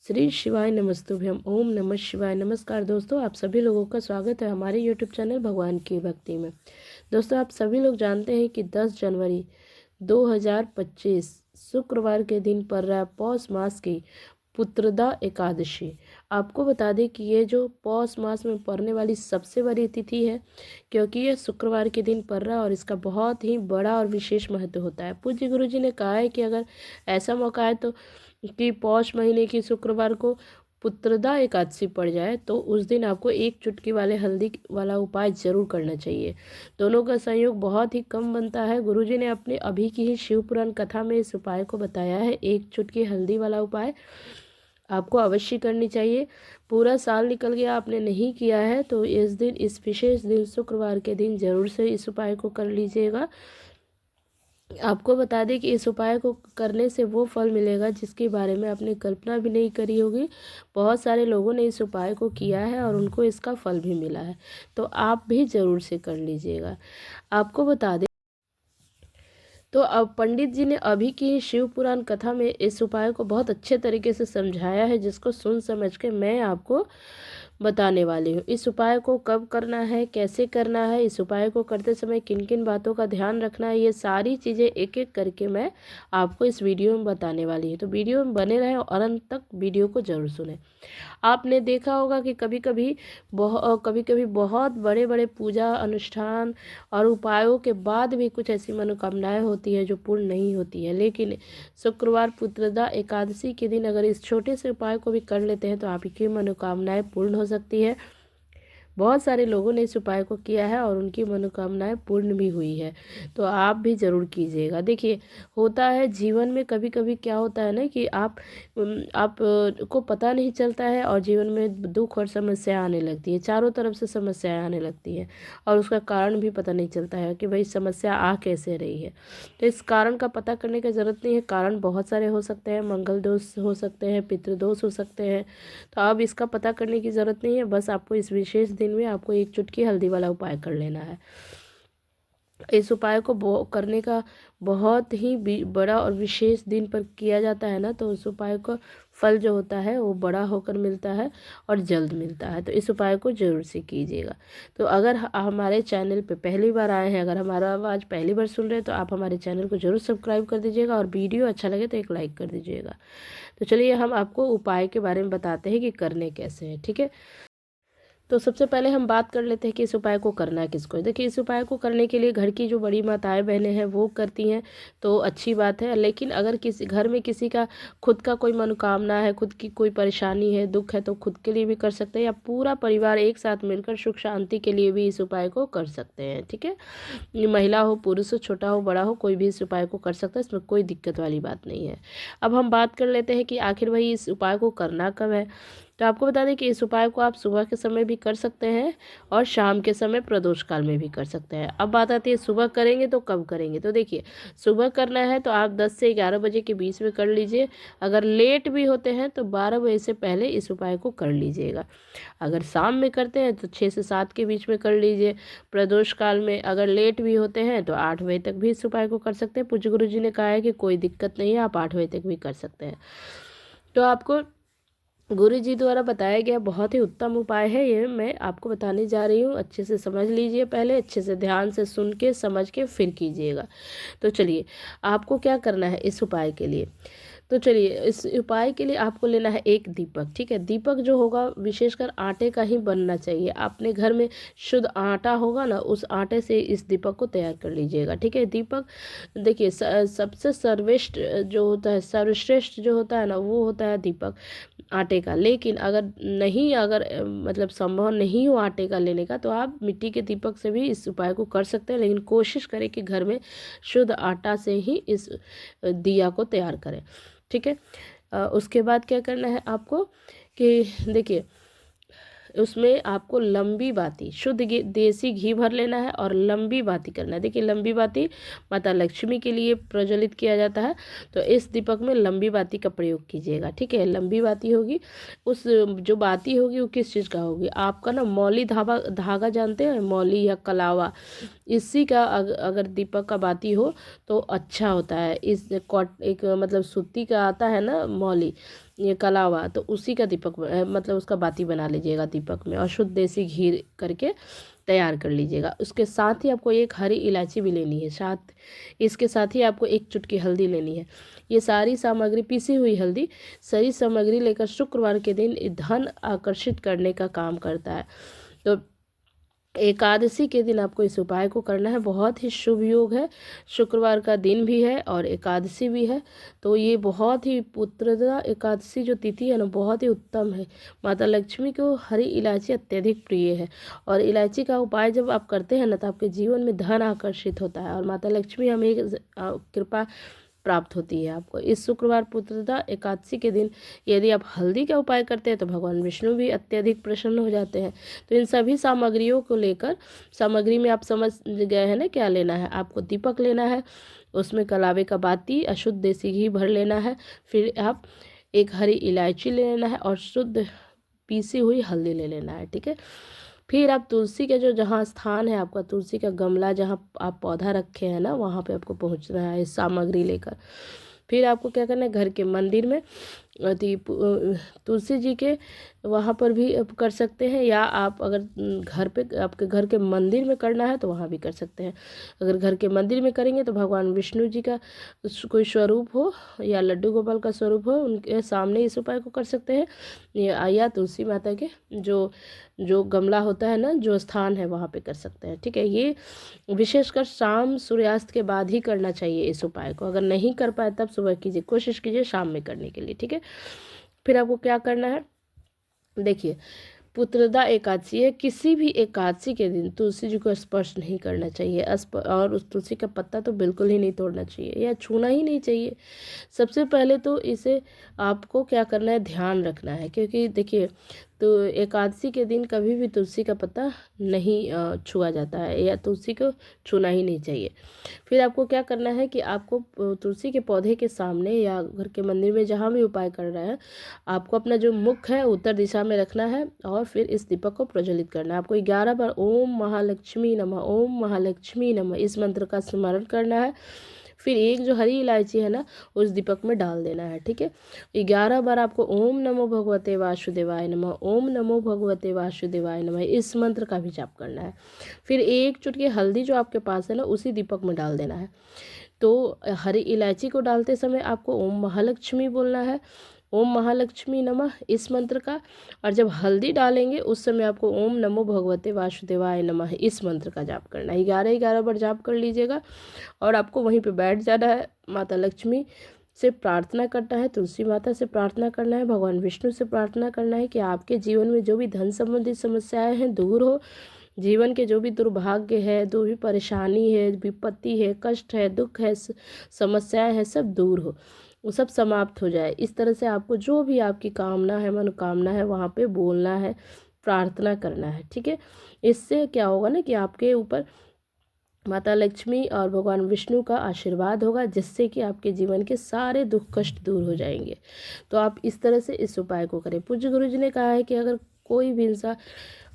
श्री शिवाय नमस्तुभ्यम। ओम नमः शिवाय। नमस्कार दोस्तों, आप सभी लोगों का स्वागत है हमारे यूट्यूब चैनल भगवान की भक्ति में। दोस्तों, आप सभी लोग जानते हैं कि 10 जनवरी 2025 शुक्रवार के दिन पड़ रहा है पौष मास की पुत्रदा एकादशी। आपको बता दें कि ये जो पौष मास में पड़ने वाली सबसे बड़ी तिथि है, क्योंकि ये शुक्रवार के दिन पड़ रहा है और इसका बहुत ही बड़ा और विशेष महत्व होता है। पूज्य गुरु जी ने कहा है कि अगर ऐसा मौका है तो कि पौष महीने की शुक्रवार को पुत्रदा एकादशी पड़ जाए तो उस दिन आपको एक चुटकी वाले हल्दी वाला उपाय जरूर करना चाहिए। दोनों का संयोग बहुत ही कम बनता है। गुरुजी ने अपने अभी की ही शिव पुराण कथा में इस उपाय को बताया है। एक चुटकी हल्दी वाला उपाय आपको अवश्य करनी चाहिए। पूरा साल निकल गया, आपने नहीं किया है तो इस दिन, इस विशेष दिन शुक्रवार के दिन जरूर से इस उपाय को कर लीजिएगा। आपको बता दें कि इस उपाय को करने से वो फल मिलेगा जिसके बारे में आपने कल्पना भी नहीं करी होगी। बहुत सारे लोगों ने इस उपाय को किया है और उनको इसका फल भी मिला है, तो आप भी ज़रूर से कर लीजिएगा। आपको बता दें तो अब पंडित जी ने अभी की शिव पुराण कथा में इस उपाय को बहुत अच्छे तरीके से समझाया है, जिसको सुन समझ के मैं आपको बताने वाली हूँ। इस उपाय को कब करना है, कैसे करना है, इस उपाय को करते समय किन किन बातों का ध्यान रखना है, ये सारी चीज़ें एक एक करके मैं आपको इस वीडियो में बताने वाली हूँ। तो वीडियो में बने रहें और अंत तक वीडियो को जरूर सुनें। आपने देखा होगा कि कभी कभी बहुत बड़े बड़े पूजा अनुष्ठान और उपायों के बाद भी कुछ ऐसी मनोकामनाएं होती है जो पूर्ण नहीं होती है, लेकिन शुक्रवार पुत्रदा एकादशी के दिन अगर इस छोटे से उपाय को भी कर लेते हैं तो आपकी मनोकामनाएं पूर्ण हो सकती है। बहुत सारे लोगों ने इस उपाय को किया है और उनकी मनोकामनाएं पूर्ण भी हुई है, तो आप भी ज़रूर कीजिएगा। देखिए, होता है जीवन में कभी कभी क्या होता है ना कि आप को पता नहीं चलता है और जीवन में दुख और समस्या आने लगती है, चारों तरफ से समस्याएं आने लगती हैं और उसका कारण भी पता नहीं चलता है कि भाई समस्या आ कैसे रही है। तो इस कारण का पता करने की ज़रूरत नहीं है। कारण बहुत सारे हो सकते हैं, मंगल दोष हो सकते हैं, पितृदोष हो सकते हैं, तो अब इसका पता करने की ज़रूरत नहीं है। बस आपको इस विशेष दिन में आपको एक चुटकी हल्दी वाला उपाय कर लेना है। इस उपाय को करने का बहुत ही बड़ा और विशेष दिन पर किया जाता है ना, तो उस उपाय का फल जो होता है वो बड़ा होकर मिलता है और जल्द मिलता है। तो इस उपाय को जरूर से कीजिएगा। तो अगर हमारे चैनल पे पहली बार आए हैं, अगर हमारा आवाज़ पहली बार सुन रहे हैं, तो आप हमारे चैनल को जरूर सब्सक्राइब कर दीजिएगा और वीडियो अच्छा लगे तो एक लाइक कर दीजिएगा। तो चलिए हम आपको उपाय के बारे में बताते हैं कि करने कैसे हैं। ठीक है, तो सबसे पहले हम बात कर लेते हैं कि इस उपाय को करना है किसको। देखिए, इस उपाय को करने के लिए घर की जो बड़ी माताएं बहनें हैं वो करती हैं तो अच्छी बात है, लेकिन अगर किसी घर में किसी का खुद का कोई मनोकामना है, खुद की कोई परेशानी है, दुख है, तो खुद के लिए भी कर सकते हैं या पूरा परिवार एक साथ मिलकर सुख शांति के लिए भी इस उपाय को कर सकते हैं। ठीक है, ये महिला हो, पुरुष हो, छोटा हो, बड़ा हो, कोई भी इस उपाय को कर सकता है, इसमें कोई दिक्कत वाली बात नहीं है। अब हम बात कर लेते हैं कि आखिर भाई इस उपाय को करना कब है। तो आपको बता दें कि इस उपाय को आप सुबह के समय भी कर सकते हैं और शाम के समय प्रदोष काल में भी कर सकते हैं। अब बात आती है सुबह करेंगे तो कब करेंगे। तो देखिए, सुबह करना है तो आप 10 से 11 बजे के बीच में कर लीजिए। अगर लेट भी होते हैं तो 12 बजे से पहले इस उपाय को कर लीजिएगा। अगर शाम में करते हैं तो 6 से 7 के बीच में कर लीजिए। प्रदोष काल में अगर लेट भी होते हैं तो 8 बजे तक भी इस उपाय को कर सकते हैं। पूज्य गुरु जी ने कहा है कि कोई दिक्कत नहीं है, आप 8 बजे तक भी कर सकते हैं। तो आपको गुरु जी द्वारा बताया गया बहुत ही उत्तम उपाय है, ये मैं आपको बताने जा रही हूँ। अच्छे से समझ लीजिए, पहले अच्छे से ध्यान से सुन के समझ के फिर कीजिएगा। तो चलिए, आपको क्या करना है इस उपाय के लिए। तो चलिए, इस उपाय के लिए आपको लेना है एक दीपक। ठीक है, दीपक जो होगा विशेषकर आटे का ही बनना चाहिए। अपने घर में शुद्ध आटा होगा ना, उस आटे से इस दीपक को तैयार कर लीजिएगा। ठीक है, दीपक देखिए सबसे सर्वश्रेष्ठ जो होता है, सर्वश्रेष्ठ जो होता है ना, वो होता है दीपक आटे का। लेकिन अगर मतलब संभव नहीं हो आटे का लेने का, तो आप मिट्टी के दीपक से भी इस उपाय को कर सकते हैं, लेकिन कोशिश करें कि घर में शुद्ध आटा से ही इस दिया को तैयार करें। ठीक है, उसके बाद क्या करना है आपको कि देखिए, उसमें आपको लंबी बाती शुद्ध देसी घी भर लेना है और लंबी बाती करना है। देखिए, लंबी बाती माता लक्ष्मी के लिए प्रज्वलित किया जाता है, तो इस दीपक में लंबी बाती का प्रयोग कीजिएगा। ठीक है, लंबी बाती होगी, उस जो बाती होगी वो किस चीज़ का होगी, आपका ना मौली धागा जानते हैं, मौली या कलावा, इसी का अगर दीपक का बाती हो तो अच्छा होता है। इस कॉट एक मतलब सूती का आता है ना मौली, ये कला हुआ तो उसी का दीपक मतलब उसका बाती बना लीजिएगा दीपक में, और शुद्ध देसी घी करके तैयार कर लीजिएगा। उसके साथ ही आपको एक हरी इलायची भी लेनी है, साथ इसके साथ ही आपको एक चुटकी हल्दी लेनी है। ये सारी सामग्री, पीसी हुई हल्दी, सारी सामग्री लेकर शुक्रवार के दिन धन आकर्षित करने का काम करता है। तो एकादशी के दिन आपको इस उपाय को करना है। बहुत ही शुभ योग है, शुक्रवार का दिन भी है और एकादशी भी है, तो ये बहुत ही पुत्रदा एकादशी जो तिथि है ना, बहुत ही उत्तम है। माता लक्ष्मी को हरी इलायची अत्यधिक प्रिय है, और इलायची का उपाय जब आप करते हैं ना, तो आपके जीवन में धन आकर्षित होता है और माता लक्ष्मी हमें कृपा प्राप्त होती है आपको। इस शुक्रवार पुत्रदा एकादशी के दिन यदि आप हल्दी का उपाय करते हैं तो भगवान विष्णु भी अत्यधिक प्रसन्न हो जाते हैं। तो इन सभी सामग्रियों को लेकर, सामग्री में आप समझ गए हैं ना क्या लेना है। आपको दीपक लेना है, उसमें कलावे का बाती, अशुद्ध देसी घी भर लेना है, फिर आप एक हरी इलायची ले लेना है और शुद्ध पीसी हुई हल्दी ले लेना है, ठीक है। फिर आप तुलसी के जो जहाँ स्थान है आपका, तुलसी का गमला जहाँ आप पौधा रखे हैं ना, वहाँ पे आपको पहुँचना है इस सामग्री लेकर। फिर आपको क्या करना है, घर के मंदिर में तुलसी जी के वहाँ पर भी आप कर सकते हैं, या आप अगर घर पे आपके घर के मंदिर में करना है तो वहाँ भी कर सकते हैं। अगर घर के मंदिर में करेंगे तो भगवान विष्णु जी का कोई स्वरूप हो या लड्डू गोपाल का स्वरूप हो, उनके सामने इस उपाय को कर सकते हैं, या तुलसी माता के जो जो गमला होता है ना, जो स्थान है वहाँ पे कर सकते हैं, ठीक है। ये विशेषकर शाम सूर्यास्त के बाद ही करना चाहिए इस उपाय को। अगर नहीं कर पाए तब सुबह कीजिए, कोशिश कीजिए शाम में करने के लिए, ठीक है। फिर आपको क्या करना है, देखिए पुत्रदा एकादशी है, किसी भी एकादशी के दिन तुलसी जी को स्पर्श नहीं करना चाहिए, और उस तुलसी का पत्ता तो बिल्कुल ही नहीं तोड़ना चाहिए या छूना ही नहीं चाहिए। सबसे पहले तो इसे आपको क्या करना है, ध्यान रखना है, क्योंकि देखिए तो एकादशी के दिन कभी भी तुलसी का पत्ता नहीं छुआ जाता है, या तुलसी को छूना ही नहीं चाहिए। फिर आपको क्या करना है कि आपको तुलसी के पौधे के सामने या घर के मंदिर में जहाँ भी उपाय कर रहा है, आपको अपना जो मुख है उत्तर दिशा में रखना है, और फिर इस दीपक को प्रज्वलित करना है। आपको 11 बार ओम महालक्ष्मी नमः, ओम महालक्ष्मी नमः इस मंत्र का स्मरण करना है। फिर एक जो हरी इलायची है ना, उस दीपक में डाल देना है, ठीक है। 11 बार आपको ओम नमो भगवते वासुदेवाय नमः, ओम नमो भगवते वासुदेवाय नमः इस मंत्र का भी जाप करना है। फिर एक चुटकी हल्दी जो आपके पास है ना, उसी दीपक में डाल देना है। तो हरी इलायची को डालते समय आपको ओम महालक्ष्मी बोलना है, ओम महालक्ष्मी नमः इस मंत्र का, और जब हल्दी डालेंगे उस समय आपको ओम नमो भगवते वासुदेवाय नमः इस मंत्र का जाप करना है। 11 बार जाप कर लीजिएगा, और आपको वहीं पे बैठ जाना है। माता लक्ष्मी से प्रार्थना करना है, तुलसी माता से प्रार्थना करना है, भगवान विष्णु से प्रार्थना करना है कि आपके जीवन में जो भी धन संबंधित समस्याएं हैं दूर हो, जीवन के जो भी दुर्भाग्य है, जो भी परेशानी है, विपत्ति है, कष्ट है, दुख है, समस्याएं हैं, सब दूर हो, वो सब समाप्त हो जाए। इस तरह से आपको जो भी आपकी कामना है, मनोकामना है, वहाँ पे बोलना है, प्रार्थना करना है, ठीक है। इससे क्या होगा ना कि आपके ऊपर माता लक्ष्मी और भगवान विष्णु का आशीर्वाद होगा, जिससे कि आपके जीवन के सारे दुख कष्ट दूर हो जाएंगे। तो आप इस तरह से इस उपाय को करें। पूज्य गुरु जी ने कहा है कि अगर कोई भी इंसान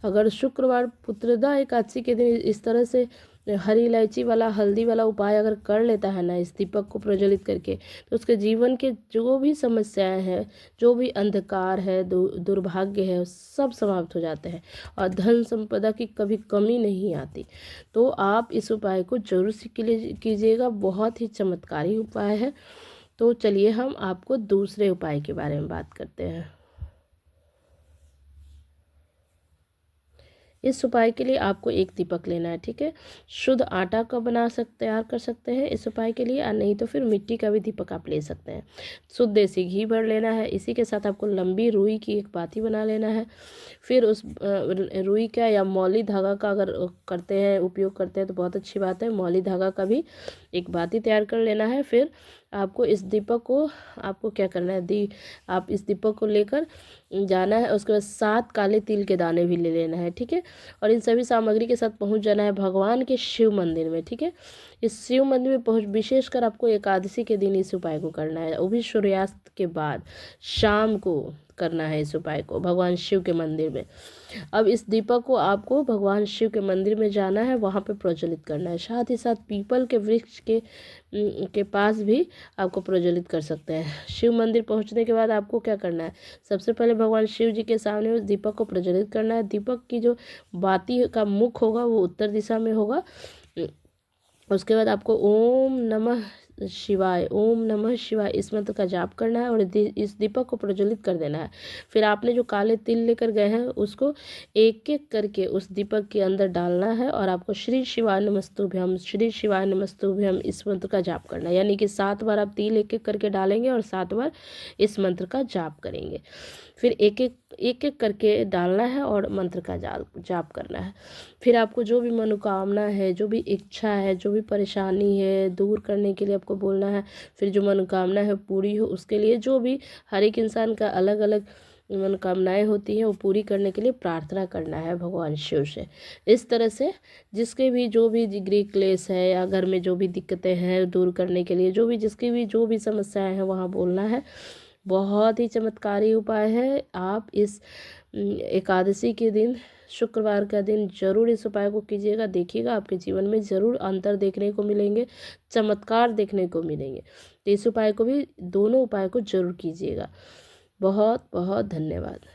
अगर शुक्रवार पुत्रदा एकादशी के दिन इस तरह से हरी इलायची वाला, हल्दी वाला उपाय अगर कर लेता है ना, इस दीपक को प्रज्वलित करके, तो उसके जीवन के जो भी समस्याएं हैं, जो भी अंधकार है, दुर्भाग्य है, सब समाप्त हो जाते हैं, और धन संपदा की कभी कमी नहीं आती। तो आप इस उपाय को जरूर कीजिएगा, बहुत ही चमत्कारी उपाय है। तो चलिए हम आपको दूसरे उपाय के बारे में बात करते हैं। इस उपाय के लिए आपको एक दीपक लेना है, ठीक है। शुद्ध आटा का तैयार कर सकते हैं इस उपाय के लिए, और नहीं तो फिर मिट्टी का भी दीपक आप ले सकते हैं। शुद्ध देसी घी भर लेना है, इसी के साथ आपको लंबी रुई की एक बाती बना लेना है। फिर उस रुई का या मौली धागा का अगर करते हैं, उपयोग करते हैं तो बहुत अच्छी बात है, मौली धागा का भी एक बाती तैयार कर लेना है। फिर आपको इस दीपक को, आपको क्या करना है, आप इस दीपक को लेकर जाना है। उसके बाद 7 काले तिल के दाने भी ले लेना है, ठीक है। और इन सभी सामग्री के साथ पहुंच जाना है भगवान के शिव मंदिर में, ठीक है। इस शिव मंदिर में विशेषकर आपको एकादशी के दिन इस उपाय को करना है, वो भी सूर्यास्त के बाद शाम को, करना है इस उपाय को भगवान शिव के मंदिर में। अब इस दीपक को आपको भगवान शिव के मंदिर में जाना है, वहाँ पे प्रज्वलित करना है। साथ ही साथ पीपल के वृक्ष के पास भी आपको प्रज्वलित कर सकते हैं। शिव मंदिर पहुँचने के बाद आपको क्या करना है, सबसे पहले भगवान शिव जी के सामने उस दीपक को प्रज्वलित करना है। दीपक की जो बाती का मुख होगा वो उत्तर दिशा में होगा। उसके बाद आपको ओम नमः शिवाय, ओम नमः शिवाय इस मंत्र का जाप करना है और इस दीपक को प्रज्वलित कर देना है। फिर आपने जो काले तिल लेकर गए हैं उसको एक एक करके उस दीपक के अंदर डालना है और आपको श्री शिवाय नमस्तुभ्यम, श्री शिवाय नमस्तुभ्यम इस मंत्र का जाप करना है। यानी कि 7 बार आप तिल एक एक करके डालेंगे और 7 बार इस मंत्र का जाप करेंगे। फिर एक एक करके डालना है और मंत्र का जाप करना है। फिर आपको जो भी मनोकामना है, जो भी इच्छा है, जो भी परेशानी है दूर करने के लिए आपको बोलना है। फिर जो मनोकामना है पूरी हो उसके लिए, जो भी हर एक इंसान का अलग अलग मनोकामनाएं होती हैं वो पूरी करने के लिए प्रार्थना करना है भगवान शिव से। इस तरह से जिसके भी जो भी गृह क्लेश है या घर में जो भी दिक्कतें हैं दूर करने के लिए जिसकी भी जो भी समस्याएं हैं वहाँ बोलना है। बहुत ही चमत्कारी उपाय है। आप इस एकादशी के दिन, शुक्रवार का दिन जरूर इस उपाय को कीजिएगा। देखिएगा आपके जीवन में ज़रूर अंतर देखने को मिलेंगे, चमत्कार देखने को मिलेंगे। तो इस उपाय को भी, दोनों उपाय को जरूर कीजिएगा। बहुत बहुत धन्यवाद।